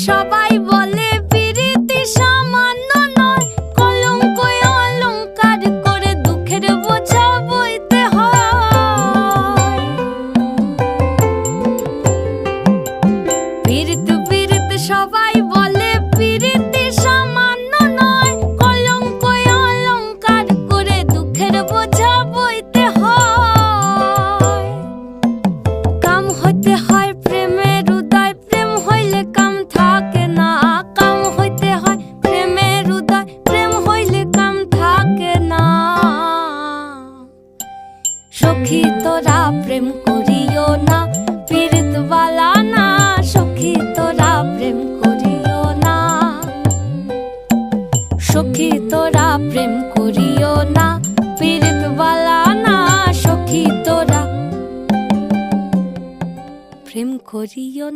সবাই বলে পিরিতি সামান্য নয়, কলঙ্ক অলংকার করে দুঃখের বোঝা বইতে হয়। পিরিত পিরিত সবাই বলে পিরিতি সামান্য নয়, কলঙ্ক অলংকার করে দুঃখের বোঝা বইতে হয়। কাম হইতে হয় প্রেমের উদয়, প্রেম হইলে কাম থাকে না। কাম হইতে হয় প্রেমের উদয়, প্রেম হইলে কাম থাকে না। সখী তোরা প্রেম করিও না, পীড়িত বালা না। সখী তোরা প্রেম করিও না, সখী তোরা প্রেম করিও না, পীড়িত বালা না। সখী তোরা প্রেম করিও না।